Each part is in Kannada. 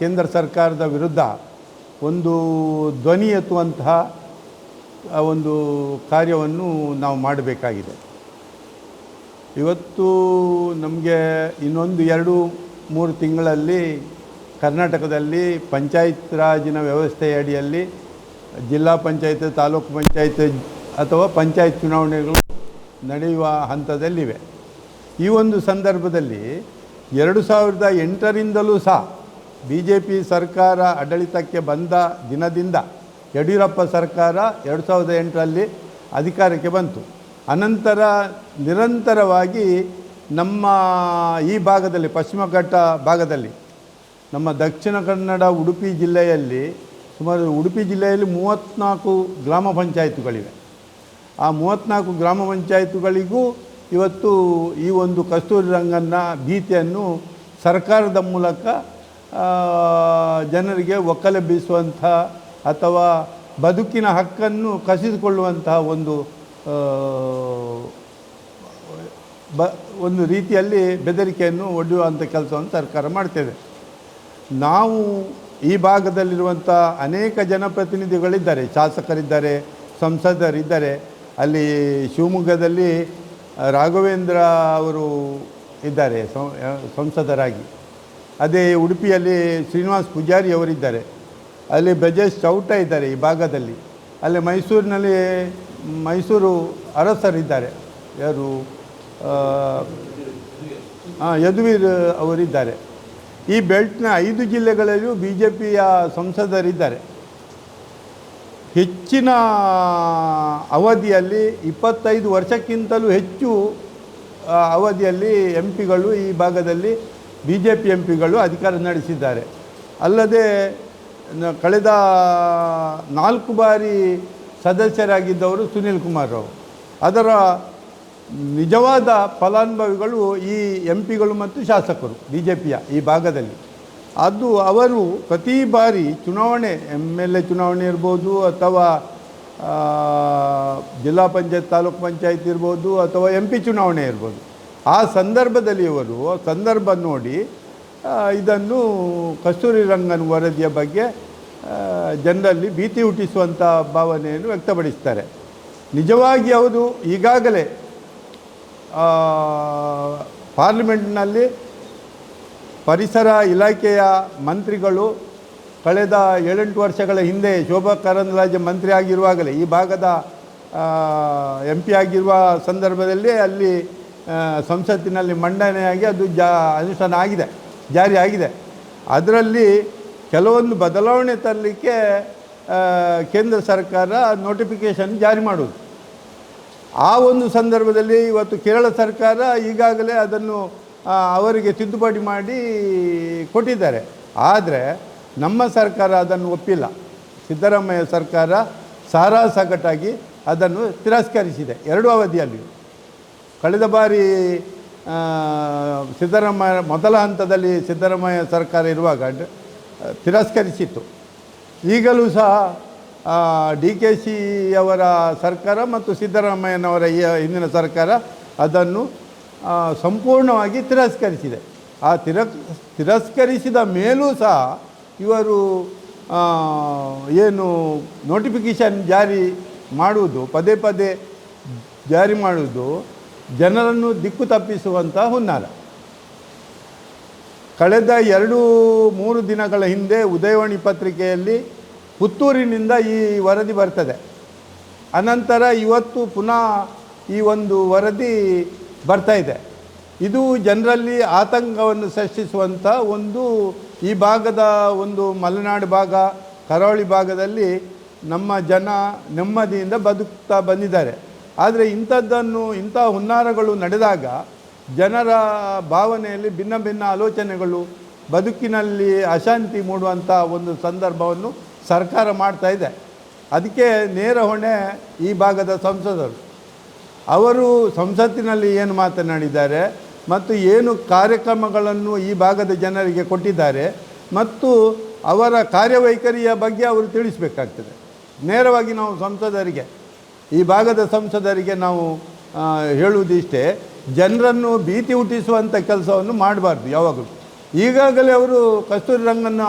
ಕೇಂದ್ರ ಸರ್ಕಾರದ ವಿರುದ್ಧ ಒಂದು ಧ್ವನಿ ಎತ್ತುವಂತಹ ಒಂದು ಕಾರ್ಯವನ್ನು ನಾವು ಮಾಡಬೇಕಾಗಿದೆ. ಇವತ್ತು ನಮಗೆ ಇನ್ನೊಂದು 2-3 ತಿಂಗಳಲ್ಲಿ ಕರ್ನಾಟಕದಲ್ಲಿ ಪಂಚಾಯತ್ ರಾಜಿನ ವ್ಯವಸ್ಥೆಯ ಅಡಿಯಲ್ಲಿ ಜಿಲ್ಲಾ ಪಂಚಾಯತ್, ತಾಲೂಕು ಪಂಚಾಯತ್ ಅಥವಾ ಪಂಚಾಯತ್ ಚುನಾವಣೆಗಳು ನಡೆಯುವ ಹಂತದಲ್ಲಿವೆ. ಈ ಒಂದು ಸಂದರ್ಭದಲ್ಲಿ 2008ರಿಂದಲೂ ಸಹ BJP ಸರ್ಕಾರ ಆಡಳಿತಕ್ಕೆ ಬಂದ ದಿನದಿಂದ ಯಡಿಯೂರಪ್ಪ ಸರ್ಕಾರ 2008ರಲ್ಲಿ ಅಧಿಕಾರಕ್ಕೆ ಬಂತು. ಅನಂತರ ನಿರಂತರವಾಗಿ ನಮ್ಮ ಈ ಭಾಗದಲ್ಲಿ, ಪಶ್ಚಿಮ ಘಟ್ಟ ಭಾಗದಲ್ಲಿ, ನಮ್ಮ ದಕ್ಷಿಣ ಕನ್ನಡ ಉಡುಪಿ ಜಿಲ್ಲೆಯಲ್ಲಿ ಸುಮಾರು 34 ಗ್ರಾಮ ಪಂಚಾಯತ್ಗಳಿವೆ. ಆ 34 ಗ್ರಾಮ ಪಂಚಾಯತ್ಗಳಿಗೂ ಇವತ್ತು ಈ ಒಂದು ಕಸ್ತೂರಿ ರಂಗನ್ನ ಭೀತಿಯನ್ನು ಸರ್ಕಾರದ ಮೂಲಕ ಜನರಿಗೆ ಒಕ್ಕಲೆಬ್ಬಿಸುವಂಥ ಅಥವಾ ಬದುಕಿನ ಹಕ್ಕನ್ನು ಕಸಿದುಕೊಳ್ಳುವಂತಹ ಒಂದು ರೀತಿಯಲ್ಲಿ ಬೆದರಿಕೆಯನ್ನು ಒಡ್ಡುವಂಥ ಕೆಲಸವನ್ನು ಸರ್ಕಾರ ಮಾಡ್ತೇವೆ. ನಾವು ಈ ಭಾಗದಲ್ಲಿರುವಂಥ ಅನೇಕ ಜನಪ್ರತಿನಿಧಿಗಳಿದ್ದಾರೆ, ಶಾಸಕರಿದ್ದಾರೆ, ಸಂಸದರಿದ್ದಾರೆ. ಅಲ್ಲಿ ಶಿವಮೊಗ್ಗದಲ್ಲಿ ರಾಘವೇಂದ್ರ ಅವರು ಇದ್ದಾರೆ ಸಂಸದರಾಗಿ. ಅದೇ ಉಡುಪಿಯಲ್ಲಿ ಶ್ರೀನಿವಾಸ್ ಪೂಜಾರಿ ಅವರಿದ್ದಾರೆ. ಅಲ್ಲಿ ಬ್ರಜೇಶ್ ಚೌಟ ಇದ್ದಾರೆ ಈ ಭಾಗದಲ್ಲಿ. ಅಲ್ಲಿ ಮೈಸೂರಿನಲ್ಲಿ ಮೈಸೂರು ಅರಸರಿದ್ದಾರೆ, ಯಾರು ಯದುವೀರ್ ಅವರಿದ್ದಾರೆ. ಈ ಬೆಲ್ಟ್ನ 5 ಜಿಲ್ಲೆಗಳಲ್ಲೂ BJPಯ ಸಂಸದರಿದ್ದಾರೆ. ಹೆಚ್ಚಿನ ಅವಧಿಯಲ್ಲಿ 25 ವರ್ಷಕ್ಕಿಂತಲೂ ಹೆಚ್ಚು ಅವಧಿಯಲ್ಲಿ MP ಗಳು ಈ ಭಾಗದಲ್ಲಿ BJP MP ಗಳು ಅಧಿಕಾರ ನಡೆಸಿದ್ದಾರೆ. ಅಲ್ಲದೆ ಕಳೆದ 4 ಬಾರಿ ಸದಸ್ಯರಾಗಿದ್ದವರು ಸುನೀಲ್ ಕುಮಾರ್ ರಾವ್. ಅದರ ನಿಜವಾದ ಫಲಾನುಭವಿಗಳು ಈ MP ಗಳು ಮತ್ತು ಶಾಸಕರು BJPಯ ಈ ಭಾಗದಲ್ಲಿ. ಅವರು ಪ್ರತಿ ಬಾರಿ ಚುನಾವಣೆ, MLA ಚುನಾವಣೆ ಇರ್ಬೋದು ಅಥವಾ ಜಿಲ್ಲಾ ಪಂಚಾಯತ್, ತಾಲೂಕು ಪಂಚಾಯತ್ ಇರ್ಬೋದು ಅಥವಾ MP ಚುನಾವಣೆ ಇರ್ಬೋದು, ಆ ಸಂದರ್ಭದಲ್ಲಿ ಇವರು ಸಂದರ್ಭ ನೋಡಿ ಇದನ್ನು ಕಸ್ತೂರಿ ರಂಗನ್ ವರದಿಯ ಬಗ್ಗೆ ಜನರಲ್ಲಿ ಭೀತಿ ಹುಟ್ಟಿಸುವಂಥ ಭಾವನೆಯನ್ನು ವ್ಯಕ್ತಪಡಿಸ್ತಾರೆ. ನಿಜವಾಗಿ ಅವರು ಈಗಾಗಲೇ ಪಾರ್ಲಿಮೆಂಟ್ನಲ್ಲಿ ಪರಿಸರ ಇಲಾಖೆಯ ಮಂತ್ರಿಗಳು ಕಳೆದ 7-8 ವರ್ಷಗಳ ಹಿಂದೆ ಶೋಭಾ ಕರಂದ್ಲಾಜೆ ಮಂತ್ರಿ ಆಗಿರುವಾಗಲೇ ಈ ಭಾಗದ MP ಆಗಿರುವ ಸಂದರ್ಭದಲ್ಲಿ ಅಲ್ಲಿ ಸಂಸತ್ತಿನಲ್ಲಿ ಮಂಡನೆಯಾಗಿ ಅದು ಅನುಷ್ಠಾನ ಆಗಿದೆ, ಜಾರಿ ಆಗಿದೆ. ಅದರಲ್ಲಿ ಕೆಲವೊಂದು ಬದಲಾವಣೆ ತರಲಿಕ್ಕೆ ಕೇಂದ್ರ ಸರ್ಕಾರ ನೋಟಿಫಿಕೇಷನ್ ಜಾರಿ ಮಾಡೋದು. ಆ ಒಂದು ಸಂದರ್ಭದಲ್ಲಿ ಇವತ್ತು ಕೇರಳ ಸರ್ಕಾರ ಈಗಾಗಲೇ ಅದನ್ನು ಅವರಿಗೆ ತಿದ್ದುಪಡಿ ಮಾಡಿ ಕೊಟ್ಟಿದ್ದಾರೆ. ಆದರೆ ನಮ್ಮ ಸರ್ಕಾರ ಅದನ್ನು ಒಪ್ಪಿಲ್ಲ. ಸಿದ್ದರಾಮಯ್ಯ ಸರ್ಕಾರ ಸಾರಾಸಗಟಾಗಿ ಅದನ್ನು ತಿರಸ್ಕರಿಸಿದೆ 2 ಅವಧಿಯಲ್ಲಿ. ಕಳೆದ ಬಾರಿ ಸಿದ್ದರಾಮಯ್ಯ ಮೊದಲ ಹಂತದಲ್ಲಿ ಸಿದ್ದರಾಮಯ್ಯ ಸರ್ಕಾರ ಇರುವಾಗ ತಿರಸ್ಕರಿಸಿತ್ತು. ಈಗಲೂ ಸಹ DKC ಅವರ ಸರ್ಕಾರ ಮತ್ತು ಸಿದ್ದರಾಮಯ್ಯನವರ ಹಿಂದಿನ ಸರ್ಕಾರ ಅದನ್ನು ಸಂಪೂರ್ಣವಾಗಿ ತಿರಸ್ಕರಿಸಿದೆ. ಆ ತಿರಸ್ಕರಿಸಿದ ಮೇಲೂ ಸಹ ಇವರು ಏನು ನೋಟಿಫಿಕೇಷನ್ ಜಾರಿ ಮಾಡುವುದು, ಪದೇ ಪದೇ ಜಾರಿ ಮಾಡುವುದು ಜನರನ್ನು ದಿಕ್ಕು ತಪ್ಪಿಸುವಂಥ ಹುನ್ನಾರ. ಕಳೆದ 2-3 ದಿನಗಳ ಹಿಂದೆ ಉದಯವಾಣಿ ಪತ್ರಿಕೆಯಲ್ಲಿ ಪುತ್ತೂರಿನಿಂದ ಈ ವರದಿ ಬರ್ತದೆ. ಅನಂತರ ಇವತ್ತು ಪುನಃ ಈ ಒಂದು ವರದಿ ಬರ್ತಾ ಇದೆ. ಇದು ಜನರಲ್ಲಿ ಆತಂಕವನ್ನು ಸೃಷ್ಟಿಸುವಂಥ ಈ ಭಾಗದ ಮಲೆನಾಡು ಭಾಗ, ಕರಾವಳಿ ಭಾಗದಲ್ಲಿ ನಮ್ಮ ಜನ ನೆಮ್ಮದಿಯಿಂದ ಬದುಕ್ತಾ ಬಂದಿದ್ದಾರೆ. ಆದರೆ ಇಂಥ ಹುನ್ನಾರಗಳು ನಡೆದಾಗ ಜನರ ಭಾವನೆಯಲ್ಲಿ ಭಿನ್ನ ಭಿನ್ನ ಆಲೋಚನೆಗಳು, ಬದುಕಿನಲ್ಲಿ ಅಶಾಂತಿ ಮೂಡುವಂಥ ಒಂದು ಸಂದರ್ಭವನ್ನು ಸರ್ಕಾರ ಮಾಡ್ತಾ ಇದೆ. ಅದಕ್ಕೆ ನೇರ ಹೊಣೆ ಈ ಭಾಗದ ಸಂಸದರು. ಅವರು ಸಂಸತ್ತಿನಲ್ಲಿ ಏನು ಮಾತನಾಡಿದ್ದಾರೆ ಮತ್ತು ಏನು ಕಾರ್ಯಕ್ರಮಗಳನ್ನು ಈ ಭಾಗದ ಜನರಿಗೆ ಕೊಟ್ಟಿದ್ದಾರೆ ಮತ್ತು ಅವರ ಕಾರ್ಯವೈಖರಿಯ ಬಗ್ಗೆ ಅವರು ತಿಳಿಸಬೇಕಾಗ್ತದೆ. ನೇರವಾಗಿ ನಾವು ಸಂಸದರಿಗೆ, ಈ ಭಾಗದ ಸಂಸದರಿಗೆ ನಾವು ಹೇಳುವುದಿಷ್ಟೇ, ಜನರನ್ನು ಭೀತಿ ಹುಟ್ಟಿಸುವಂಥ ಕೆಲಸವನ್ನು ಮಾಡಬಾರ್ದು ಯಾವಾಗಲೂ. ಈಗಾಗಲೇ ಅವರು ಕಸ್ತೂರಿ ರಂಗನ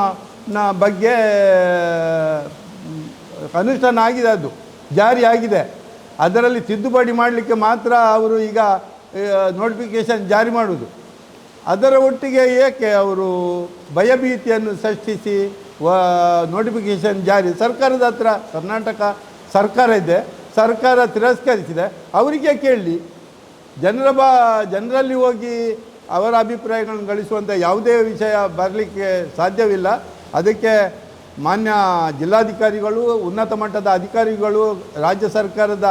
ಬಗ್ಗೆ ಅನುಷ್ಠಾನ ಆಗಿದೆ, ಅದು ಜಾರಿ ಆಗಿದೆ. ಅದರಲ್ಲಿ ತಿದ್ದುಪಡಿ ಮಾಡಲಿಕ್ಕೆ ಮಾತ್ರ ಅವರು ಈಗ ನೋಟಿಫಿಕೇಷನ್ ಜಾರಿ ಮಾಡುವುದು. ಅದರ ಒಟ್ಟಿಗೆ ಏಕೆ ಅವರು ಭಯಭೀತಿಯನ್ನು ಸೃಷ್ಟಿಸಿ ನೋಟಿಫಿಕೇಷನ್ ಜಾರಿ ಸರ್ಕಾರದ ಹತ್ರ ಕರ್ನಾಟಕ ಸರ್ಕಾರ ಇದೆ, ಸರ್ಕಾರ ತಿರಸ್ಕರಿಸಿದೆ, ಅವರಿಗೆ ಕೇಳಲಿ. ಜನರಲ್ಲಿ ಹೋಗಿ ಅವರ ಅಭಿಪ್ರಾಯಗಳನ್ನು ಗಳಿಸುವಂಥ ಯಾವುದೇ ವಿಷಯ ಬರಲಿಕ್ಕೆ ಸಾಧ್ಯವಿಲ್ಲ. ಅದಕ್ಕೆ ಮಾನ್ಯ ಜಿಲ್ಲಾಧಿಕಾರಿಗಳು, ಉನ್ನತ ಮಟ್ಟದ ಅಧಿಕಾರಿಗಳು, ರಾಜ್ಯ ಸರ್ಕಾರದ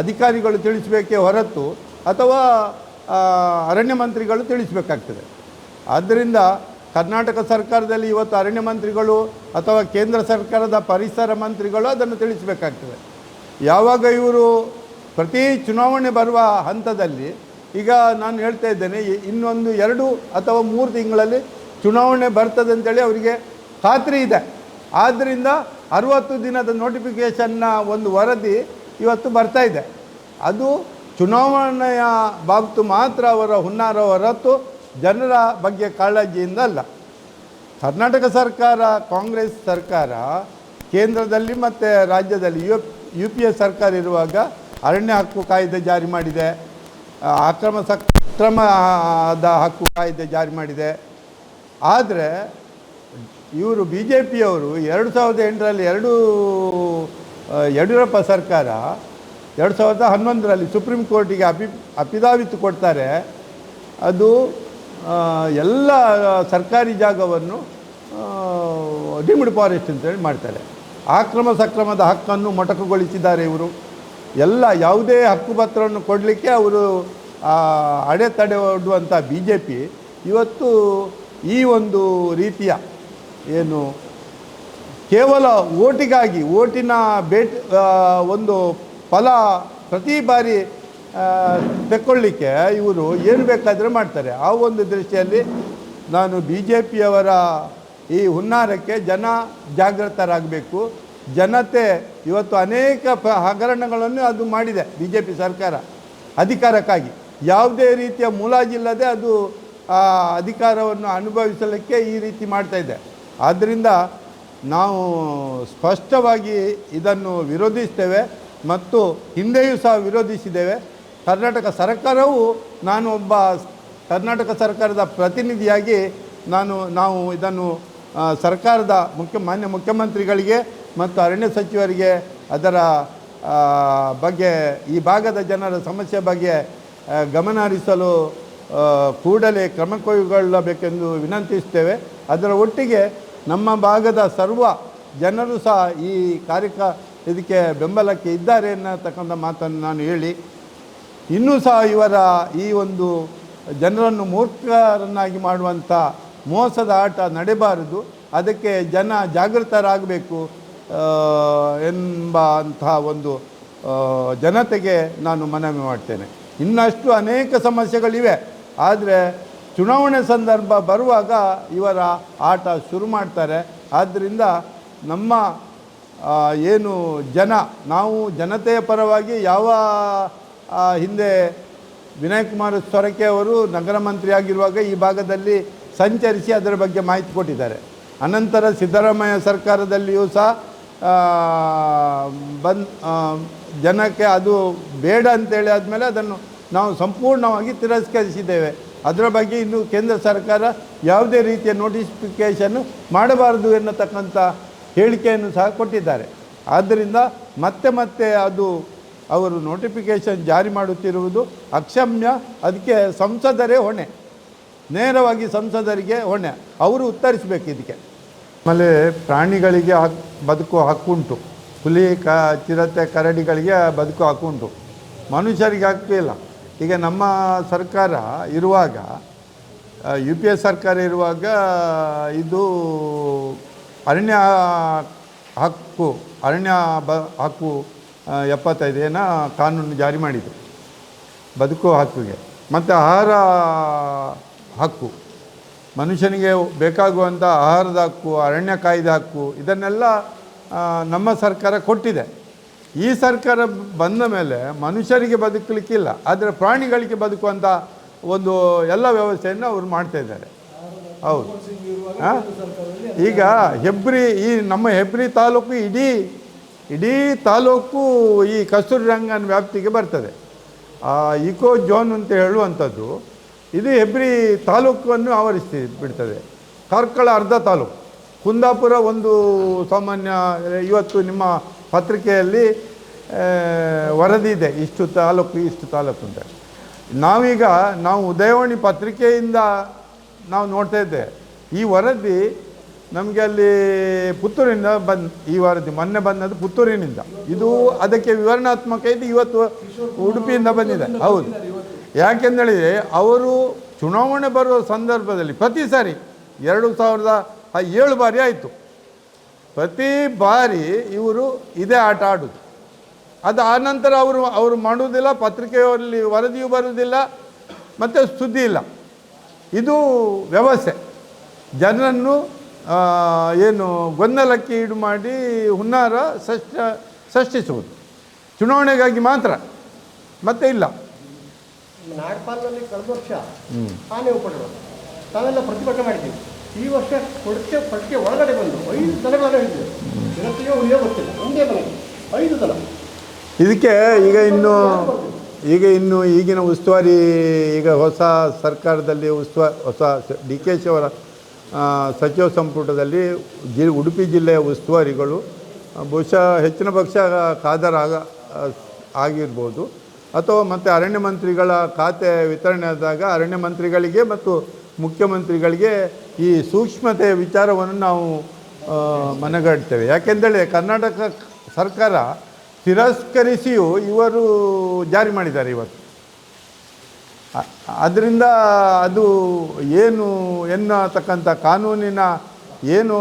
ಅಧಿಕಾರಿಗಳು ತಿಳಿಸಬೇಕೇ ಹೊರತು ಅಥವಾ ಅರಣ್ಯ ಮಂತ್ರಿಗಳು ತಿಳಿಸಬೇಕಾಗ್ತದೆ. ಆದ್ದರಿಂದ ಕರ್ನಾಟಕ ಸರ್ಕಾರದಲ್ಲಿ ಇವತ್ತು ಅರಣ್ಯ ಮಂತ್ರಿಗಳು ಅಥವಾ ಕೇಂದ್ರ ಸರ್ಕಾರದ ಪರಿಸರ ಮಂತ್ರಿಗಳು ಅದನ್ನು ತಿಳಿಸಬೇಕಾಗ್ತದೆ. ಯಾವಾಗ ಇವರು ಪ್ರತಿ ಚುನಾವಣೆ ಬರುವ ಹಂತದಲ್ಲಿ, ಈಗ ನಾನು ಹೇಳ್ತಾ ಇದ್ದೇನೆ, ಇನ್ನೊಂದು 2 ಅಥವಾ 3 ತಿಂಗಳಲ್ಲಿ ಚುನಾವಣೆ ಬರ್ತದೆ ಅಂತೇಳಿ ಅವರಿಗೆ ಖಾತ್ರಿ ಇದೆ. ಆದ್ದರಿಂದ 60 ದಿನದ ನೋಟಿಫಿಕೇಷನ್ನ ಒಂದು ವರದಿ ಇವತ್ತು ಬರ್ತಾ ಇದೆ. ಅದು ಚುನಾವಣೆಯ ಬಾಬತು ಮಾತ್ರ ಅವರ ಹುನ್ನಾರ ಹೊರತು ಜನರ ಬಗ್ಗೆ ಕಾಳಜಿಯಿಂದ ಅಲ್ಲ. ಕರ್ನಾಟಕ ಸರ್ಕಾರ, ಕಾಂಗ್ರೆಸ್ ಸರ್ಕಾರ ಕೇಂದ್ರದಲ್ಲಿ ಮತ್ತು ರಾಜ್ಯದಲ್ಲಿ UPA ಸರ್ಕಾರ ಇರುವಾಗ ಅರಣ್ಯ ಹಕ್ಕು ಕಾಯ್ದೆ ಜಾರಿ ಮಾಡಿದೆ, ಸಕ್ರಮದ ಹಕ್ಕು ಕಾಯ್ದೆ ಜಾರಿ ಮಾಡಿದೆ. ಆದರೆ ಇವರು BJPಯವರು 2008ರಲ್ಲಿ ಯಡಿಯೂರಪ್ಪ ಸರ್ಕಾರ 2011ರಲ್ಲಿ ಸುಪ್ರೀಂ ಕೋರ್ಟಿಗೆ ಅಫಿದಾವಿತ್ ಕೊಡ್ತಾರೆ. ಅದು ಎಲ್ಲ ಸರ್ಕಾರಿ ಜಾಗವನ್ನು ಡೀಮ್ಡ್ ಫಾರೆಸ್ಟ್ ಅಂತೇಳಿ ಮಾಡ್ತಾರೆ. ಸಕ್ರಮದ ಹಕ್ಕನ್ನು ಮೊಟಕುಗೊಳಿಸಿದ್ದಾರೆ ಇವರು. ಯಾವುದೇ ಹಕ್ಕುಪತ್ರವನ್ನು ಕೊಡಲಿಕ್ಕೆ ಅವರು ಅಡೆತಡೆ ಒಡ್ಡುವಂಥ BJP ಇವತ್ತು ಈ ಒಂದು ರೀತಿಯ ಏನು ಕೇವಲ ಓಟಿಗಾಗಿ, ಓಟಿನ ಒಂದು ಫಲ ಪ್ರತಿ ಬಾರಿ ತೆಕ್ಕೊಳ್ಳಿಕ್ಕೆ ಇವರು ಏನು ಬೇಕಾದರೆ ಮಾಡ್ತಾರೆ. ಆ ಒಂದು ದೃಷ್ಟಿಯಲ್ಲಿ ನಾನು BJPಯವರ ಈ ಹುನ್ನಾರಕ್ಕೆ ಜನ ಜಾಗೃತರಾಗಬೇಕು. ಜನತೆ ಇವತ್ತು ಅನೇಕ ಹಗರಣಗಳನ್ನು ಅದು ಮಾಡಿದೆ BJP ಸರ್ಕಾರ ಅಧಿಕಾರಕ್ಕಾಗಿ. ಯಾವುದೇ ರೀತಿಯ ಮುಲಾಜಿಲ್ಲದೆ ಅದು ಅಧಿಕಾರವನ್ನು ಅನುಭವಿಸಲಿಕ್ಕೆ ಈ ರೀತಿ ಮಾಡ್ತಾ ಇದೆ. ಆದ್ದರಿಂದ ನಾವು ಸ್ಪಷ್ಟವಾಗಿ ಇದನ್ನು ವಿರೋಧಿಸ್ತೇವೆ ಮತ್ತು ಹಿಂದೆಯೂ ಸಹ ವಿರೋಧಿಸಿದ್ದೇವೆ. ಕರ್ನಾಟಕ ಸರ್ಕಾರವು, ನಾನು ಒಬ್ಬ ಕರ್ನಾಟಕ ಸರ್ಕಾರದ ಪ್ರತಿನಿಧಿಯಾಗಿ ನಾವು ಇದನ್ನು ಸರ್ಕಾರದ ಮಾನ್ಯ ಮುಖ್ಯಮಂತ್ರಿಗಳಿಗೆ ಮತ್ತು ಅರಣ್ಯ ಸಚಿವರಿಗೆ ಅದರ ಬಗ್ಗೆ, ಈ ಭಾಗದ ಜನರ ಸಮಸ್ಯೆ ಬಗ್ಗೆ ಗಮನ ಹರಿಸಲು ಕೂಡಲೇ ಕ್ರಮ ಕೈಗೊಳ್ಳಬೇಕೆಂದು ವಿನಂತಿಸ್ತೇವೆ. ಅದರ ಒಟ್ಟಿಗೆ ನಮ್ಮ ಭಾಗದ ಸರ್ವ ಜನರು ಸಹ ಈ ಇದಕ್ಕೆ ಬೆಂಬಲಕ್ಕೆ ಇದ್ದಾರೆ ಅನ್ನತಕ್ಕಂಥ ಮಾತನ್ನು ನಾನು ಹೇಳಿ, ಇನ್ನೂ ಸಹ ಇವರ ಈ ಒಂದು ಜನರನ್ನು ಮೂರ್ಖರನ್ನಾಗಿ ಮಾಡುವಂಥ ಮೋಸದ ಆಟ ನಡೆಯಬಾರದು. ಅದಕ್ಕೆ ಜನ ಜಾಗೃತರಾಗಬೇಕು ಎಂಬಂತಹ ಒಂದು ಜನತೆಗೆ ನಾನು ಮನವಿ ಮಾಡ್ತೇನೆ. ಇನ್ನಷ್ಟು ಅನೇಕ ಸಮಸ್ಯೆಗಳಿವೆ, ಆದರೆ ಚುನಾವಣೆ ಸಂದರ್ಭ ಬರುವಾಗ ಇವರ ಆಟ ಶುರು ಮಾಡ್ತಾರೆ. ಆದ್ದರಿಂದ ನಮ್ಮ ಏನು ನಾವು ಜನತೆಯ ಪರವಾಗಿ ಹಿಂದೆ ವಿನಯ್ ಕುಮಾರ್ ಸೊರಕೆ ಅವರು ನಗರ ಮಂತ್ರಿಯಾಗಿರುವಾಗ ಈ ಭಾಗದಲ್ಲಿ ಸಂಚರಿಸಿ ಅದರ ಬಗ್ಗೆ ಮಾಹಿತಿ ಕೊಟ್ಟಿದ್ದಾರೆ. ಅನಂತರ ಸಿದ್ದರಾಮಯ್ಯ ಸರ್ಕಾರದಲ್ಲಿಯೂ ಸಹ ಜನಕ್ಕೆ ಅದು ಬೇಡ ಅಂತೇಳಿ ಆದಮೇಲೆ ಅದನ್ನು ನಾವು ಸಂಪೂರ್ಣವಾಗಿ ತಿರಸ್ಕರಿಸಿದ್ದೇವೆ. ಅದರ ಬಗ್ಗೆ ಇನ್ನು ಕೇಂದ್ರ ಸರ್ಕಾರ ಯಾವುದೇ ರೀತಿಯ ನೋಟಿಫಿಕೇಷನ್ನು ಮಾಡಬಾರದು ಎನ್ನತಕ್ಕಂಥ ಹೇಳಿಕೆಯನ್ನು ಸಹ ಕೊಟ್ಟಿದ್ದಾರೆ. ಆದ್ದರಿಂದ ಮತ್ತೆ ಅವರು ನೋಟಿಫಿಕೇಷನ್ ಜಾರಿ ಮಾಡುತ್ತಿರುವುದು ಅಕ್ಷಮ್ಯ. ಅದಕ್ಕೆ ಸಂಸದರೇ ಹೊಣೆ, ನೇರವಾಗಿ ಸಂಸದರಿಗೆ ಹೊಣೆ, ಅವರು ಉತ್ತರಿಸಬೇಕು ಇದಕ್ಕೆ. ಆಮೇಲೆ ಪ್ರಾಣಿಗಳಿಗೆ ಬದುಕುವ ಹಕ್ಕುಂಟು, ಹುಲಿ ಚಿರತೆ ಕರಡಿಗಳಿಗೆ ಬದುಕುವ ಹಕ್ಕುಂಟು, ಮನುಷ್ಯರಿಗೆ ಹಕ್ಕಿಲ್ಲ. ಈಗ ನಮ್ಮ ಸರ್ಕಾರ ಇರುವಾಗ, UPA ಸರ್ಕಾರ ಇರುವಾಗ ಇದು ಅರಣ್ಯ ಹಕ್ಕು 75 ಕಾನೂನು ಜಾರಿ ಮಾಡಿದೆ ಬದುಕುವ ಹಕ್ಕಿಗೆ. ಮತ್ತು ಆಹಾರ ಹಕ್ಕು, ಮನುಷ್ಯನಿಗೆ ಬೇಕಾಗುವಂಥ ಆಹಾರದ ಹಕ್ಕು, ಅರಣ್ಯ ಕಾಯ್ದೆ ಹಕ್ಕು, ಇದನ್ನೆಲ್ಲ ನಮ್ಮ ಸರ್ಕಾರ ಕೊಟ್ಟಿದೆ. ಈ ಸರ್ಕಾರ ಬಂದ ಮೇಲೆ ಮನುಷ್ಯರಿಗೆ ಬದುಕಲಿಕ್ಕಿಲ್ಲ, ಆದರೆ ಪ್ರಾಣಿಗಳಿಗೆ ಬದುಕುವಂಥ ಒಂದು ಎಲ್ಲ ವ್ಯವಸ್ಥೆಯನ್ನು ಅವರು ಮಾಡ್ತಾಯಿದ್ದಾರೆ. ಹೌದು. ಈಗ ಹೆಬ್ರಿ, ಈ ನಮ್ಮ ಹೆಬ್ರಿ ತಾಲೂಕು ಇಡೀ ತಾಲೂಕು ಈ ಕಸ್ತೂರಿ ರಂಗನ್ ವ್ಯಾಪ್ತಿಗೆ ಬರ್ತದೆ. ಇಕೋ ಝೋನ್ ಅಂತ ಹೇಳುವಂಥದ್ದು ಇದು ಹೆಬ್ರಿ ತಾಲೂಕನ್ನು ಆವರಿಸಿ ಬಿಡ್ತದೆ. ಕಾರ್ಕಳ ಅರ್ಧ ತಾಲೂಕು, ಕುಂದಾಪುರ ಒಂದು. ಸಾಮಾನ್ಯ ಇವತ್ತು ನಿಮ್ಮ ಪತ್ರಿಕೆಯಲ್ಲಿ ವರದಿ ಇದೆ, ಇಷ್ಟು ತಾಲೂಕು ಅಂತ. ನಾವು ಉದಯವಾಣಿ ಪತ್ರಿಕೆಯಿಂದ ನಾವು ನೋಡ್ತಾ ಇದ್ದೇವೆ. ಈ ವರದಿ ನಮಗೆ ಅಲ್ಲಿ ಪುತ್ತೂರಿನಿಂದ ಈ ವರದಿ ಮೊನ್ನೆ ಬಂದದ್ದು ಪುತ್ತೂರಿನಿಂದ. ಇದು ಅದಕ್ಕೆ ವಿವರಣಾತ್ಮಕ ಇದು ಇವತ್ತು ಉಡುಪಿಯಿಂದ ಬಂದಿದೆ. ಹೌದು, ಯಾಕೆಂದೇಳಿದರೆ ಅವರು ಚುನಾವಣೆ ಬರುವ ಸಂದರ್ಭದಲ್ಲಿ ಪ್ರತಿ ಸಾರಿ 2007 ಬಾರಿ ಆಯಿತು, ಪ್ರತಿ ಬಾರಿ ಇವರು ಇದೇ ಆಟ ಆಡೋದು. ಅದು ಆನಂತರ ಅವರು ಮಾಡುವುದಿಲ್ಲ, ಪತ್ರಿಕೆಯಲ್ಲಿ ವರದಿಯೂ ಬರುವುದಿಲ್ಲ, ಮತ್ತು ಸುದ್ದಿ ಇಲ್ಲ. ಇದು ವ್ಯವಸ್ಥೆ. ಜನರನ್ನು ಏನು ಗೊಂದಲಕ್ಕೆ ಈಡು ಮಾಡಿ ಹುನ್ನಾರ ಸೃಷ್ಟಿಸುವುದು ಚುನಾವಣೆಗಾಗಿ ಮಾತ್ರ, ಮತ್ತೆ ಇಲ್ಲ. ನಾಗಪಾಲದಲ್ಲಿ ಕಳೆದ ವರ್ಷ ಆನೆ ಉಪಟಗಳು ತಾವೆಲ್ಲ ಪ್ರತಿಭಟನೆ ಮಾಡಿದ್ದೀವಿ. ಈ ವರ್ಷ ಪಟ್ಟಿಗೆ ಒಳಗಡೆ ಬಂದು 5 ದನಗಳನ್ನು ಹಿಡಿದಿದೆ. ಜನತೆಗೆ ಉಳಿಯೋ ಗೊತ್ತಿಲ್ಲ, ಒಂದೇ ಮನೆಗೆ 5 ದನ. ಇದಕ್ಕೆ ಈಗಿನ ಉಸ್ತುವಾರಿ, ಈಗ ಹೊಸ ಸರ್ಕಾರದಲ್ಲಿ ಹೊಸ DK ಶಿ ಅವರ ಸಚಿವ ಸಂಪುಟದಲ್ಲಿ ಉಡುಪಿ ಜಿಲ್ಲೆಯ ಉಸ್ತುವಾರಿಗಳು ಬಹುಶಃ ಹೆಚ್ಚಿನ ಪಕ್ಷ ಖಾದರ್ ಆಗಿರ್ಬೋದು, ಅಥವಾ ಮತ್ತು ಅರಣ್ಯ ಮಂತ್ರಿಗಳ ಖಾತೆ ವಿತರಣೆ ಆದಾಗ ಅರಣ್ಯ ಮಂತ್ರಿಗಳಿಗೆ ಮತ್ತು ಮುಖ್ಯಮಂತ್ರಿಗಳಿಗೆ ಈ ಸೂಕ್ಷ್ಮತೆಯ ವಿಚಾರವನ್ನು ನಾವು ಮನಗಡ್ತೇವೆ. ಯಾಕೆಂದೇಳಿ ಕರ್ನಾಟಕ ಸರ್ಕಾರ ತಿರಸ್ಕರಿಸಿಯೂ ಇವರು ಜಾರಿ ಮಾಡಿದ್ದಾರೆ ಇವತ್ತು. ಅದರಿಂದ ಅದು ಏನು ಎನ್ನತಕ್ಕಂಥ ಕಾನೂನಿನ ಏನು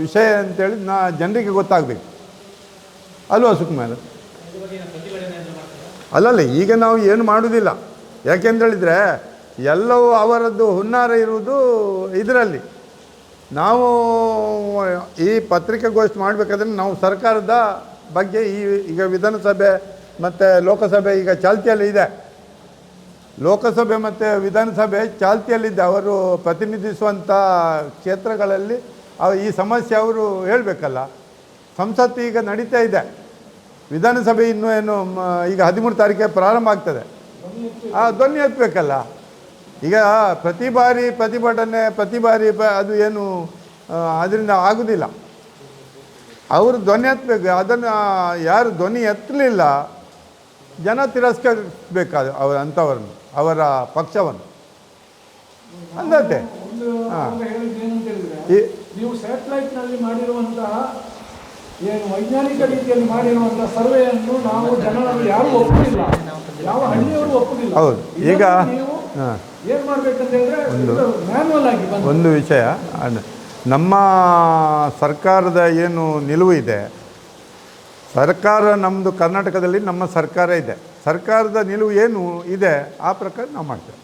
ವಿಷಯ ಅಂತೇಳಿ ಜನರಿಗೆ ಗೊತ್ತಾಗಬೇಕು ಅಲ್ವಾ ಸುಕುಮಾರ್? ಅಲ್ಲಲ್ಲ, ಈಗ ನಾವು ಏನು ಮಾಡೋದಿಲ್ಲ. ಯಾಕೆಂದೇಳಿದರೆ ಎಲ್ಲವೂ ಅವರದ್ದು ಹುನ್ನಾರ ಇರುವುದು ಇದರಲ್ಲಿ. ನಾವು ಈ ಪತ್ರಿಕಾಗೋಷ್ಠಿ ಮಾಡಬೇಕಾದ್ರೆ ನಾವು ಸರ್ಕಾರದ ಬಗ್ಗೆ ಈಗ ವಿಧಾನಸಭೆ ಮತ್ತು ಲೋಕಸಭೆ ಈಗ ಚಾಲ್ತಿಯಲ್ಲಿ ಇದೆ. ಲೋಕಸಭೆ ಮತ್ತು ವಿಧಾನಸಭೆ ಚಾಲ್ತಿಯಲ್ಲಿದ್ದೆ. ಅವರು ಪ್ರತಿನಿಧಿಸುವಂಥ ಕ್ಷೇತ್ರಗಳಲ್ಲಿ ಈ ಸಮಸ್ಯೆ ಅವರು ಹೇಳಬೇಕಲ್ಲ. ಸಂಸತ್ತು ಈಗ ನಡೀತಾ ಇದೆ, ವಿಧಾನಸಭೆ ಇನ್ನೂ ಈಗ 13 ತಾರೀಕಿಗೆ ಪ್ರಾರಂಭ ಆಗ್ತದೆ. ಧ್ವನಿ ಎತ್ತಬೇಕಲ್ಲ. ಈಗ ಪ್ರತಿ ಬಾರಿ ಪ್ರತಿಭಟನೆ, ಅದು ಏನು ಅದರಿಂದ ಆಗೋದಿಲ್ಲ. ಅವರು ಧ್ವನಿ ಎತ್ತಬೇಕು. ಅದನ್ನು ಯಾರು ಧ್ವನಿ ಎತ್ತಲಿಲ್ಲ, ಜನ ತಿರಸ್ಕರಿಸಬೇಕಾದ ಅಂಥವ್ರನ್ನು, ಅವರ ಪಕ್ಷವನ್ನು ಅಂದತೆ. ನೀವು ಸ್ಯಾಟಲೈಟ್ನಲ್ಲಿ ಮಾಡಿರುವಂತಹ ಏನು ವೈಜ್ಞಾನಿಕ ರೀತಿಯಲ್ಲಿ ಮಾಡಿರುವಂತಹ ಸರ್ವೆಯನ್ನು ನಾವು ಜನರು ಯಾರು ಒಪ್ಪುದಿಲ್ಲ, ಯಾವ ಹಳ್ಳಿಯವರು ಒಪ್ಪುದಿಲ್ಲ. ಹೌದು. ಈಗ ಏನು ಮಾಡಬೇಕಂತ ಹೇಳಿದ್ರೆ ಮ್ಯಾನ್ಯಲ್ ಆಗಿ ಒಂದು ವಿಷಯ, ನಮ್ಮ ಸರ್ಕಾರದ ಏನು ನಿಲುವು ಇದೆ, ಸರ್ಕಾರ ನಮ್ಮದು ಕರ್ನಾಟಕದಲ್ಲಿ ನಮ್ಮ ಸರ್ಕಾರ ಇದೆ. ಸರ್ಕಾರದ ನಿಲುವು ಏನು ಇದೆ ಆ ಪ್ರಕಾರ ನಾವು ಮಾಡ್ತೇವೆ.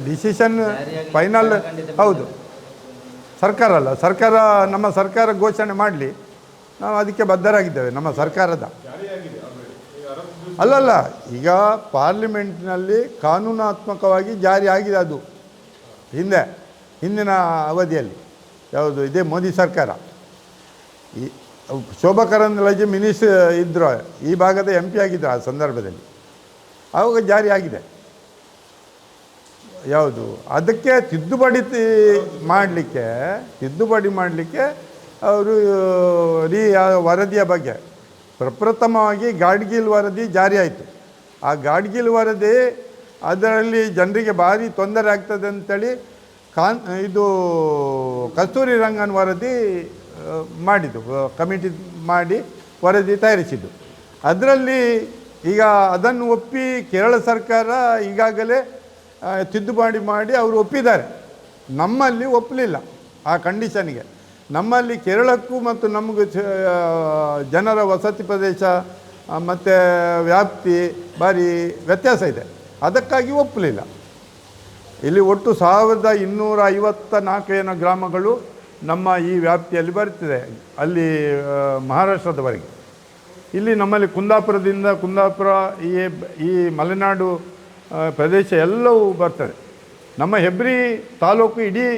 ಡಿಸಿಷನ್ ಫೈನಲ್ ಹೌದು ಸರ್ಕಾರ ಅಲ್ಲ, ನಮ್ಮ ಸರ್ಕಾರ ಘೋಷಣೆ ಮಾಡಲಿ, ನಾವು ಅದಕ್ಕೆ ಬದ್ಧರಾಗಿದ್ದೇವೆ. ನಮ್ಮ ಸರ್ಕಾರದ ಅಲ್ಲಲ್ಲ, ಈಗ ಪಾರ್ಲಿಮೆಂಟ್ನಲ್ಲಿ ಕಾನೂನಾತ್ಮಕವಾಗಿ ಜಾರಿ ಆಗಿದೆ. ಅದು ಹಿಂದಿನ ಅವಧಿಯಲ್ಲಿ ಯಾವುದು ಇದೇ ಮೋದಿ ಸರ್ಕಾರ, ಈ ಶೋಭಾ ಕರಂದ್ಲಾಜೆ ಮಿನಿಸ್ಟರ್ ಇದ್ದರು, ಈ ಭಾಗದ MP ಆಗಿದ್ದರು. ಆ ಸಂದರ್ಭದಲ್ಲಿ ಆವಾಗ ಜಾರಿ ಆಗಿದೆ. ಯಾವುದು ಅದಕ್ಕೆ ತಿದ್ದುಪಡಿ ಮಾಡಲಿಕ್ಕೆ ಅವರು ಈ ವರದಿಯ ಬಗ್ಗೆ ಪ್ರಪ್ರಥಮವಾಗಿ ಗಾಡ್ಗಿಲ್ ವರದಿ ಜಾರಿ ಆಯಿತು. ಆ ಗಾಡ್ಗಿಲ್ ವರದಿ ಅದರಲ್ಲಿ ಜನರಿಗೆ ಭಾರಿ ತೊಂದರೆ ಆಗ್ತದೆ ಅಂತೇಳಿ ಇದು ಕಸ್ತೂರಿ ರಂಗನ್ ವರದಿ ಮಾಡಿದ್ದು, ಕಮಿಟಿ ಮಾಡಿ ವರದಿ ತಯಾರಿಸಿದ್ದು. ಅದರಲ್ಲಿ ಈಗ ಅದನ್ನು ಒಪ್ಪಿ ಕೇರಳ ಸರ್ಕಾರ ಈಗಾಗಲೇ ತಿದ್ದುಪಡಿ ಮಾಡಿ ಅವರು ಒಪ್ಪಿದ್ದಾರೆ. ನಮ್ಮಲ್ಲಿ ಒಪ್ಪಲಿಲ್ಲ ಆ ಕಂಡೀಷನ್ಗೆ. ನಮ್ಮಲ್ಲಿ ಕೇರಳಕ್ಕೂ ಮತ್ತು ನಮಗೂ ಜನರ ವಸತಿ ಪ್ರದೇಶ ಮತ್ತು ವ್ಯಾಪ್ತಿ ಭಾರಿ ವ್ಯತ್ಯಾಸ ಇದೆ, ಅದಕ್ಕಾಗಿ ಒಪ್ಪಲಿಲ್ಲ. ಇಲ್ಲಿ ಒಟ್ಟು 1254 ಏನೋ ಗ್ರಾಮಗಳು ನಮ್ಮ ಈ ವ್ಯಾಪ್ತಿಯಲ್ಲಿ ಬರ್ತದೆ, ಅಲ್ಲಿ ಮಹಾರಾಷ್ಟ್ರದವರೆಗೆ. ಇಲ್ಲಿ ನಮ್ಮಲ್ಲಿ ಕುಂದಾಪುರ ಈ ಮಲೆನಾಡು ಪ್ರದೇಶ ಎಲ್ಲವೂ ಬರ್ತದೆ. ನಮ್ಮ ಹೆಬ್ರಿ ತಾಲೂಕು ಇಡೀ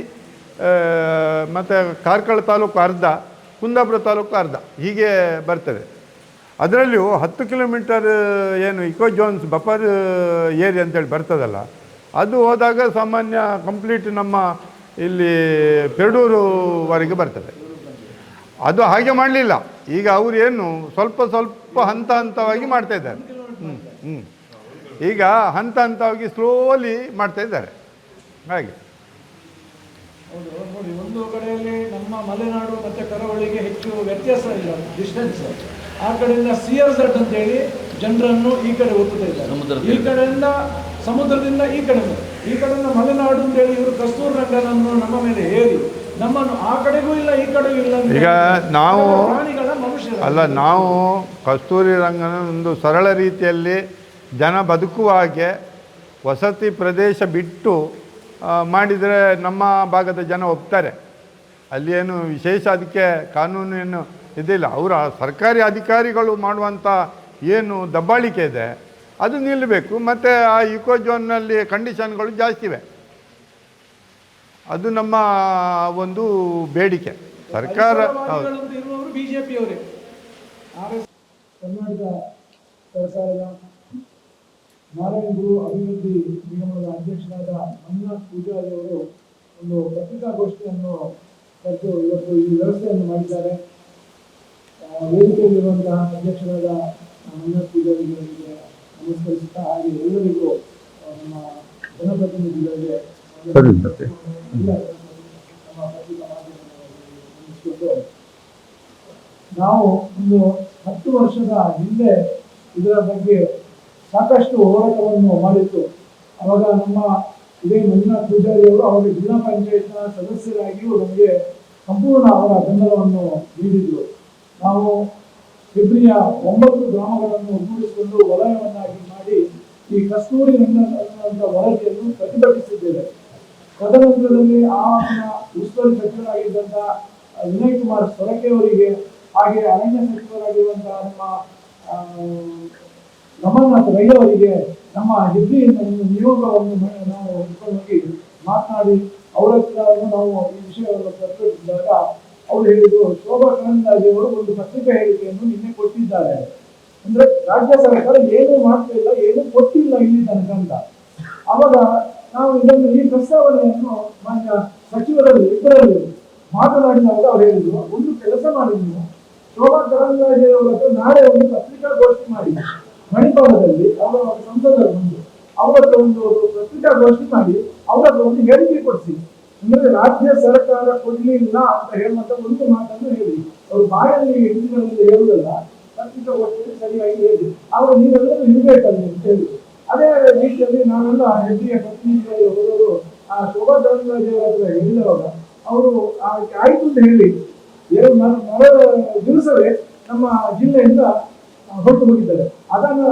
ಮತ್ತು ಕಾರ್ಕಳ ತಾಲೂಕು ಅರ್ಧ, ಕುಂದಾಪುರ ತಾಲೂಕು ಅರ್ಧ, ಹೀಗೆ ಬರ್ತದೆ. ಅದರಲ್ಲಿಯೂ 10 ಕಿಲೋಮೀಟರ್ ಏನು ಇಕೋ ಜೋನ್ಸ್ ಬಫರ್ ಏರಿಯಾ ಅಂತೇಳಿ ಬರ್ತದಲ್ಲ, ಅದು ಹೋದಾಗ ಸಾಮಾನ್ಯ ಕಂಪ್ಲೀಟ್ ನಮ್ಮ ಇಲ್ಲಿ ಪೆರಡೂರುವರೆಗೆ ಬರ್ತದೆ. ಅದು ಹಾಗೆ ಮಾಡಲಿಲ್ಲ. ಈಗ ಅವರು ಏನು ಸ್ವಲ್ಪ ಸ್ವಲ್ಪ ಹಂತ ಹಂತವಾಗಿ ಮಾಡ್ತಾಯಿದ್ದಾರೆ. ಈಗ ಹಂತ ಹಂತವಾಗಿ ಸ್ಲೋಲಿ ಮಾಡ್ತಾಯಿದ್ದಾರೆ. ಹಾಗೆ ಹೌದು ನೋಡಿ, ಒಂದು ಕಡೆಯಲ್ಲಿ ನಮ್ಮ ಮಲೆನಾಡು ಮತ್ತು ಕರಾವಳಿಗೆ ಹೆಚ್ಚು ವ್ಯತ್ಯಾಸ ಇಲ್ಲ ಡಿಸ್ಟೆನ್ಸ್. ಆ ಕಡೆಯಿಂದ CRZ ಅಂತೇಳಿ ಜನರನ್ನು ಈ ಕಡೆ ಒತ್ತುತ್ತಾ ಇದ್ದಾರೆ. ಈ ಕಡೆಯಿಂದ ಸಮುದ್ರದಿಂದ ಈ ಕಡೆಯಿಂದ ಮಲೆನಾಡು ಅಂತೇಳಿ ಇವರು ಕಸ್ತೂರಿ ರಂಗನನ್ನು ನಮ್ಮ ಮೇಲೆ ಹೇರಿ ನಮ್ಮನ್ನು ಆ ಕಡೆಗೂ ಇಲ್ಲ ಈ ಕಡೆಗೂ ಇಲ್ಲ. ಈಗ ನಾವು ಮನುಷ್ಯರ ಅಲ್ಲ, ನಾವು ಕಸ್ತೂರಿ ರಂಗನ ಒಂದು ಸರಳ ರೀತಿಯಲ್ಲಿ ಜನ ಬದುಕುವ ಹಾಗೆ ವಸತಿ ಪ್ರದೇಶ ಬಿಟ್ಟು ಮಾಡಿದರೆ ನಮ್ಮ ಭಾಗದ ಜನ ಒಪ್ತಾರೆ. ಅಲ್ಲಿ ಏನು ವಿಶೇಷ ಅದಕ್ಕೆ ಕಾನೂನು ಏನು ಇದಿಲ್ಲ. ಅವರ ಸರ್ಕಾರಿ ಅಧಿಕಾರಿಗಳು ಮಾಡುವಂಥ ಏನು ದಬ್ಬಾಳಿಕೆ ಇದೆ ಅದು ನಿಲ್ಲಬೇಕು. ಮತ್ತು ಆ ಇಕೋ ಜೋನ್ನಲ್ಲಿ ಕಂಡೀಷನ್ಗಳು ಜಾಸ್ತಿ ಇವೆ. ಅದು ನಮ್ಮ ಒಂದು ಬೇಡಿಕೆ. ಸರ್ಕಾರ ಬಿಜೆಪಿಯವರೇ ಕರ್ನಾಟಕ ಸರ್ಕಾರದ ನಾರಾಯಣ ಗುರು ಅಭಿವೃದ್ಧಿ ನಿಗಮದ ಅಧ್ಯಕ್ಷರಾದ ಮಂಜುನಾಥ್ ಪೂಜಾರಿ ಅವರು ಒಂದು ಪತ್ರಿಕಾಗೋಷ್ಠಿಯನ್ನು ಕರೆದು ಇವತ್ತು ಈ ವ್ಯವಸ್ಥೆಯನ್ನು ಮಾಡಿದ್ದಾರೆ. ವೇದಿಕೆಯಲ್ಲಿರುವಂತಹ ಅಧ್ಯಕ್ಷರಾದ ಮಂಜುನಾಥ್ ಪೂಜಾರಿಗೆ ನಮಸ್ಕರಿಸುತ್ತಾ, ಹಾಗೆ ಎಲ್ಲರಿಗೂ ನಮ್ಮ ಜನಪ್ರತಿನಿಧಿಗಳಿಗೆ ನಮ್ಮ ಪತ್ರಿಕಾ ಮಾಧ್ಯಮದಲ್ಲಿ ನಾವು ಒಂದು 10 ವರ್ಷದ ಹಿಂದೆ ಇದರ ಬಗ್ಗೆ ಸಾಕಷ್ಟು ಹೋರಾಟವನ್ನು ಮಾಡಿತ್ತು. ಅವಾಗ ನಮ್ಮ ಇದೇ ಮಂಜುನಾಥ್ ಪೂಜಾರಿ ಅವರು ಅವಾಗ ಜಿಲ್ಲಾ ಪಂಚಾಯತ್ನ ಸದಸ್ಯರಾಗಿಯೂ ನಮಗೆ ಸಂಪೂರ್ಣ ಅವರ ಬೆಂಬಲವನ್ನು ನೀಡಿದ್ರು. ನಾವು ಹೆಬ್ರಿಯ 9 ಗ್ರಾಮಗಳನ್ನು ಒಗ್ಗೂಡಿಸಿಕೊಂಡು ವಲಯವನ್ನಾಗಿ ಮಾಡಿ ಈ ಕಸ್ತೂರಿ ರಂಗನ ವರದಿಯನ್ನು ಪ್ರತಿಭಟಿಸಿದ್ದೇವೆ. ತದನಂತರದಲ್ಲಿ ಉಸ್ತುವಾರಿ ಸಚಿವರಾಗಿದ್ದಂತಹ ವಿನಯ್ ಕುಮಾರ್ ಸೊರಕೆ ಅವರಿಗೆ, ಹಾಗೆ ಅರಣ್ಯ ಸಚಿವರಾಗಿರುವಂತಹ ನಮ್ಮ ರಮಣನಾಥ್ ರೈ ಅವರಿಗೆ ನಮ್ಮ ಹೆಬ್ರಿಯಿಂದ ಒಂದು ನಿಯೋಗವನ್ನು ನಾವು ಹೋಗಿ ಮಾತನಾಡಿ ಅವರ ಹತ್ರ ನಾವು ಈ ವಿಷಯವನ್ನು ಪ್ರತಿಭಟಿಸಿದಾಗ ಅವರು ಹೇಳಿದ್ರು, ಶೋಭಾ ಕರಂದ್ಲಾಜೆ ಅವರು ಒಂದು ಪತ್ರಿಕಾ ಹೇಳಿಕೆಯನ್ನು ನಿನ್ನೆ ಕೊಟ್ಟಿದ್ದಾರೆ. ಅಂದ್ರೆ ರಾಜ್ಯ ಸರ್ಕಾರ ಏನೂ ಮಾಡ್ತಾ ಇಲ್ಲ, ಏನೂ ಕೊಟ್ಟಿಲ್ಲ ಇಲ್ಲಿ ತನಕ ಅಂತ. ಅವಾಗ ನಾವು ಇದನ್ನು ಈ ಪ್ರಸ್ತಾವನೆಯನ್ನು ಮಾನ್ಯ ಸಚಿವರಲ್ಲಿ ಇಬ್ಬರಲ್ಲಿ ಮಾತನಾಡಿದಾಗ ಅವರು ಹೇಳಿದ್ರು, ಒಂದು ಕೆಲಸ ಮಾಡಿ, ನೀವು ಶೋಭಾ ಕರಂದ್ಲಾಜೆ ಅವರ ಹತ್ರ ನಾಳೆ ಒಂದು ಪತ್ರಿಕಾಗೋಷ್ಠಿ ಮಾಡಿ, ಮಣಿಪಾಲದಲ್ಲಿ ಅವರ ಸಂಸದರು ಬಂದು ಅವರ ಒಂದು ಪತ್ರಿಕಾಗೋಷ್ಠಿ ಮಾಡಿ ಅವರ ಒಂದು ಹೇಳಿಕೆ ಕೊಡಿಸಿ. ಅಂದ್ರೆ ರಾಜ್ಯ ಸರ್ಕಾರ ಕೊಡ್ಲಿಲ್ಲ ಅಂತ ಹೇಳುವಂತ ಒಂದು ಮಾತನ್ನು ಹೇಳಿ, ಅವರು ಬಾಯಲ್ಲಿ ಹಿಂದಿನಲ್ಲಿ ಹೇಳುವುದಲ್ಲ, ಪತ್ರಿಕಾಗೋಷ್ಠಿಯಲ್ಲಿ ಸರಿಯಾಗಿ ಹೇಳಿ ಅವರು ನೀವೆಲ್ಲರೂ ಇರಬೇಕಲ್ಲ ಅಂತ ಹೇಳಿ. ಅದೇ ರೀತಿಯಲ್ಲಿ ನಾವೆಲ್ಲ ಹೆಬ್ರಿಯ ಪ್ರತಿನಿಧಿಗಳು ಹೋದವರು ಆ ಶೋಭಾ ಕರಂದ್ಲಾಜೆ ಅವರ ಹತ್ರ ಹೇಳಿದವಾಗ ಅವರು ಆಯ್ತು ಅಂತ ಹೇಳಿ ಮರದ ದಿವಸವೇ ನಮ್ಮ ಜಿಲ್ಲೆಯಿಂದ ಹೊರಟು ಹೋಗಿದ್ದಾರೆ. ಅದನ್ನು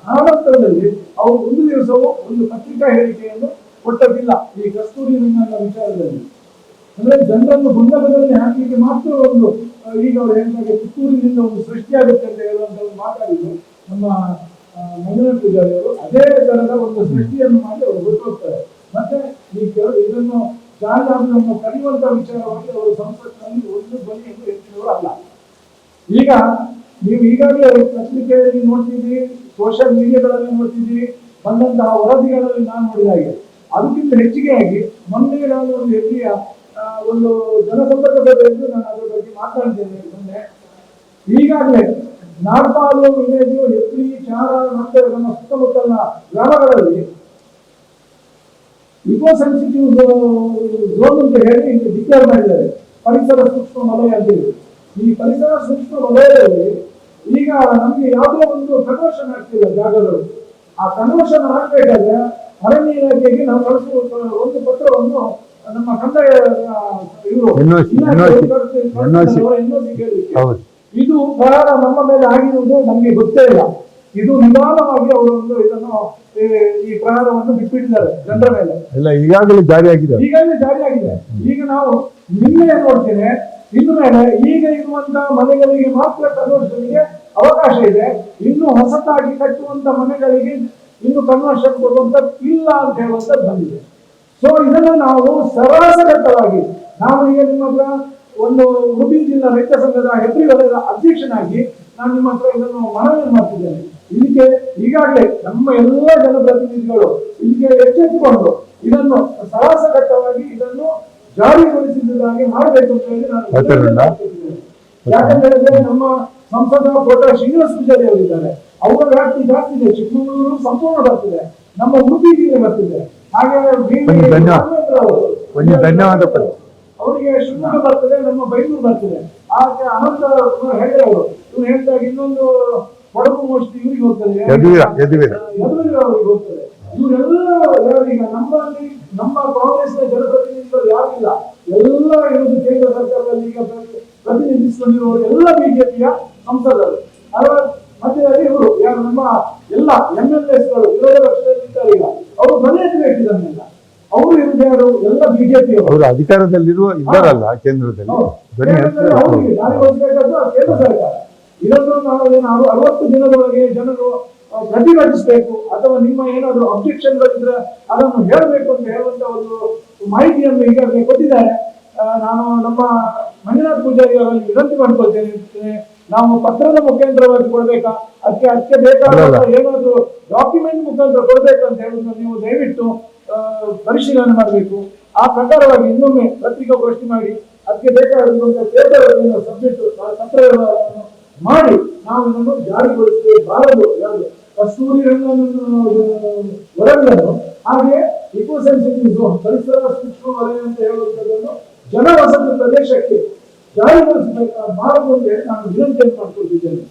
ಆನಂತರದಲ್ಲಿ ಅವರು ಒಂದು ದಿವಸವೂ ಒಂದು ಪತ್ರಿಕಾ ಹೇಳಿಕೆಯನ್ನು ಕೊಟ್ಟದಿಲ್ಲ ಈ ಕಸ್ತೂರಿ ರಂಗನ ವಿಚಾರದಲ್ಲಿ. ಅಂದ್ರೆ ಜನರನ್ನು ಗೊಂದಲದಲ್ಲಿ ಹಾಕಲಿಕ್ಕೆ ಮಾತ್ರ ಒಂದು ಈಗ ಅವರು ಹೇಳಿದಾಗ ಪುತ್ತೂರಿನಿಂದ ಒಂದು ಸೃಷ್ಟಿಯಾಗುತ್ತೆ ಅಂತ ಹೇಳುವಂತ ಮಾತಾಡಿದ್ರು ನಮ್ಮ ಮಂಜುನಾಥ್ ಪೂಜಾರಿ ಅವರು. ಅದೇ ತರದ ಒಂದು ಸೃಷ್ಟಿಯನ್ನು ಮಾಡಿ ಅವರು ಹೊರಟೋಗ್ತಾರೆ. ಮತ್ತೆ ಇದನ್ನು ಜಾಹೀರಾತನ್ನು ಕರೆಯುವಂತ ವಿಚಾರವಾಗಿ ಅವರು ಸಂಸತ್ತಿನಲ್ಲಿ ಒಂದು ಧ್ವನಿಯನ್ನು ಎತ್ತಿದವರು ಅಲ್ಲ. ಈಗ ನೀವು ಈಗಾಗಲೇ ಪತ್ರಿಕೆಯಲ್ಲಿ ನೋಡ್ತಿದ್ದೀರಿ, ಸೋಷಿಯಲ್ ಮೀಡಿಯಾಗಳಲ್ಲಿ ನೋಡ್ತಿದ್ದೀರಿ, ಬಂದಂತಹ ವರದಿಗಳಲ್ಲಿ ನಾನು ನೋಡಿದ ಹಾಗೆ ಅದಕ್ಕಿಂತ ಹೆಚ್ಚಿಗೆಯಾಗಿ ಮೊನ್ನೆ ನಾನು ಒಂದು ಹೆಬ್ರಿಯ ಒಂದು ಜನಸಂಪರ್ಕ ಸಭೆಯಲ್ಲಿ ನಾನು ಅದರ ಬಗ್ಗೆ ಮಾತನಾಡಿದ್ದೇನೆ. ಮೊನ್ನೆ ಈಗಾಗಲೇ ನಾಡ್ಪಾಲು, ವಿಲೇಜು, ಹೆಬ್ರಿ, ಚಾರ ಮತ್ತೆ ನಮ್ಮ ಸುತ್ತಮುತ್ತಲಿನ ಗ್ರಾಮಗಳಲ್ಲಿ ಇಕೋ ಸೆನ್ಸಿಟಿವ್ ಝೋನ್ ಅಂತ ಹೇಳಿ ಡಿಕ್ಲೇರ್ ಮಾಡಿದ್ದಾರೆ, ಪರಿಸರ ಸೂಕ್ಷ್ಮ ವಲಯ ಅಂತೇಳಿ. ಈ ಪರಿಸರ ಸೂಕ್ಷ್ಮ ವಲಯದಲ್ಲಿ ಈಗ ನಮ್ಗೆ ಯಾವುದೇ ಒಂದು ಕನ್ವರ್ಷನ್ ಆಗ್ತಿಲ್ಲ ಜಾಗಗಳು. ಆ ಕನ್ವರ್ಷನ್ ಆಗ್ಬೇಕಾದ್ರೆ ಅರಣ್ಯ ಇಲಾಖೆಗೆ ನಾವು ಕಳಿಸುವ ಒಂದು ಪತ್ರವನ್ನು ನಮ್ಮ ಕಂದಾಯ ಇವರು ಇದು ಪ್ರಹಾರ ನಮ್ಮ ಮೇಲೆ ಆಗಿರುವುದು ನಮ್ಗೆ ಗೊತ್ತೇ ಇಲ್ಲ. ಇದು ನಿಧಾನವಾಗಿ ಅವರು ಒಂದು ಇದನ್ನು ಈ ಪ್ರಹಾರವನ್ನು ಬಿಟ್ಬಿಟ್ಟಿದ್ದಾರೆ ಜನರ ಮೇಲೆ. ಈಗಾಗಲೇ ಜಾರಿಯಾಗಿದೆ. ಈಗ ನಾವು ನಿನ್ನೆ ನೋಡ್ತೇನೆ, ಇನ್ನು ಮೇಲೆ ಈಗ ಇರುವಂತಹ ಮನೆಗಳಿಗೆ ಮಾತ್ರ ಕನ್ವರ್ಷನ್ಗೆ ಅವಕಾಶ ಇದೆ. ಇನ್ನು ಹೊಸತಾಗಿ ಕಟ್ಟುವಂತ ಮನೆಗಳಿಗೆ ಇನ್ನು ಕನ್ವರ್ಷನ್ ಕೊಡುವಂತ ಇಲ್ಲ ಅಂತ ಹೇಳುವಂತ ಬಂದಿದೆ. ಸೊ ಇದನ್ನು ನಾವು ಸರಾಸಗತವಾಗಿ ನಾವು ಈಗ ನಿಮ್ಮ ಹತ್ರ ಒಂದು ಉಡುಪಿ ಜಿಲ್ಲಾ ರೈತ ಸಂಘದ ಹೆಬ್ರಿ ವಲಯದ ಅಧ್ಯಕ್ಷನಾಗಿ ನಾನು ನಿಮ್ಮ ಹತ್ರ ಇದನ್ನು ಮನವಿ ಮಾಡ್ತಿದ್ದೇನೆ. ಇದಕ್ಕೆ ಈಗಾಗಲೇ ನಮ್ಮ ಎಲ್ಲ ಜನಪ್ರತಿನಿಧಿಗಳು ಇದಕ್ಕೆ ಎಚ್ಚೆತ್ತುಕೊಂಡು ಇದನ್ನು ಸರಾಸಗತವಾಗಿ ಇದನ್ನು ಜಾರಿಗೊಳಿಸಿದ್ದಾಗಿ ಮಾಡಬೇಕು ಅಂತ ಹೇಳಿ ನಾನು ಯಾಕಂದ್ರೆ ನಮ್ಮ ಸಂಸದ ಕೋಟ ಶ್ರೀನಿವಾಸ ಪೂಜಾರಿ ಅವರಿದ್ದಾರೆ, ಅವರ ವ್ಯಾಪ್ತಿ ಜಾಸ್ತಿ ಇದೆ, ಚಿಕ್ಕಮಗಳೂರು ಸಂಪೂರ್ಣ ಬರ್ತಿದೆ, ನಮ್ಮ ಉಡುಪಿ ಜಿಲ್ಲೆ ಬರ್ತಿದೆ, ಹಾಗೆ ಧನ್ಯವಾದ ಅವರಿಗೆ ಶಿವಮೊಗ್ಗ ಬರ್ತದೆ, ನಮ್ಮ ಬೈಂದೂರು ಬರ್ತದೆ, ಹಾಗೆ ಅನಂತ ಹೆಗಡೆ ಅವರು ಇವ್ರು ಹೇಳಿದಾಗ ಇನ್ನೊಂದು ಕೊಡಗು ಮೋಸ್ಟ್ಲಿ ಇವ್ರಿಗೆ ಹೋಗ್ತದೆ, ಯದುವೀರ ಅವರಿಗೆ ಹೋಗ್ತದೆ. ಇವರೆಲ್ಲ ಈಗ ನಮ್ಮಲ್ಲಿ ನಮ್ಮ ಕಾಂಗ್ರೆಸ್ನ ಜನಪ್ರತಿನಿಧಿಗಳು ಯಾರಿಲ್ಲ, ಎಲ್ಲ ಇರುವುದು ಕೇಂದ್ರ ಸರ್ಕಾರದಲ್ಲಿ ಈಗ ಪ್ರತಿನಿಧಿಸಿಕೊಂಡಿರುವವರು ಎಲ್ಲ ಬಿಜೆಪಿಯ ಸಂಸದರು. ಅದರ ಮಧ್ಯದಲ್ಲಿ ಇವರು ಯಾರು ನಮ್ಮ ಎಲ್ಲ MLAsಗಳು ವಿರೋಧ ಪಕ್ಷದಲ್ಲಿದ್ದಾರೆ, ಈಗ ಅವರು ಧ್ವನಿ ಇದನ್ನೆಲ್ಲ ಅವರು ಇರುವುದು ಯಾರು ಎಲ್ಲ ಬಿಜೆಪಿ ಅವರು ಅಧಿಕಾರದಲ್ಲಿರುವ ಇದ್ದಾರಲ್ಲ ಕೇಂದ್ರದಲ್ಲಿ ಅವರಿಗೆ ಜಾರಿಗೊಳಿಸಬೇಕಾದ್ದು ಕೇಂದ್ರ ಸರ್ಕಾರ. ಇದನ್ನು ನಾವು ಏನಾದ್ರು 60 ದಿನದೊಳಗೆ ಜನರು ಪ್ರತಿಭಟಿಸಬೇಕು ಅಥವಾ ನಿಮ್ಮ ಏನಾದ್ರು ಅಬ್ಜೆಕ್ಷನ್ಗಳಿದ್ರೆ ಅದನ್ನು ಹೇಳಬೇಕು ಅಂತ ಹೇಳುವಂತ ಒಂದು ಮಾಹಿತಿಯನ್ನು ಈಗಾಗಲೇ ಕೊಟ್ಟಿದ್ದಾರೆ. ನಾನು ನಮ್ಮ ಮಂಜುನಾಥ್ ಪೂಜಾರಿ ಅವರಲ್ಲಿ ವಿನಂತಿ ಮಾಡ್ಕೊಳ್ತೇನೆ, ನಾವು ಪತ್ರದ ಮುಖಾಂತರವಾಗಿ ಕೊಡ್ಬೇಕಾ, ಅದಕ್ಕೆ ಬೇಕಾದ ಏನಾದ್ರು ಡಾಕ್ಯುಮೆಂಟ್ ಮುಖಾಂತರ ಕೊಡ್ಬೇಕಂತ ಹೇಳುದು ನೀವು ದಯವಿಟ್ಟು ಪರಿಶೀಲನೆ ಮಾಡಬೇಕು. ಆ ಪ್ರಕಾರವಾಗಿ ಇನ್ನೊಮ್ಮೆ ಪತ್ರಿಕಾಗೋಷ್ಠಿ ಮಾಡಿ ಅದಕ್ಕೆ ಬೇಕಾಗಿರುವಂತಹ ಪೇಪರ್ ಸಬ್ಜೆಕ್ಟ್ ಪತ್ರಗಳನ್ನು ಮಾಡಿ ನಾವು ಇದನ್ನು ಜಾರಿಗೊಳಿಸಬಾರದು. ಯಾವುದು ಕಸ್ತೂರಿ ವರದಿಯನ್ನು ಹಾಗೆ ಇಕೋ ಸೆನ್ಸಿಟಿವ್ ಝೋನ್ ಪರಿಸರ ಸೂಕ್ಷ್ಮ ವಲಯ ಅಂತ ಹೇಳುವಂಥದ್ದನ್ನು ಜನವಸತಿ ಪ್ರದೇಶಕ್ಕೆ ಜಾರಿಗೊಳಿಸಬೇಕಾಗಬಾರದು ಅಂತ ಹೇಳಿ ನಾನು ವಿನಂತಿಯನ್ನು ಮಾಡ್ಕೊಳ್ತಿದ್ದೇನೆ.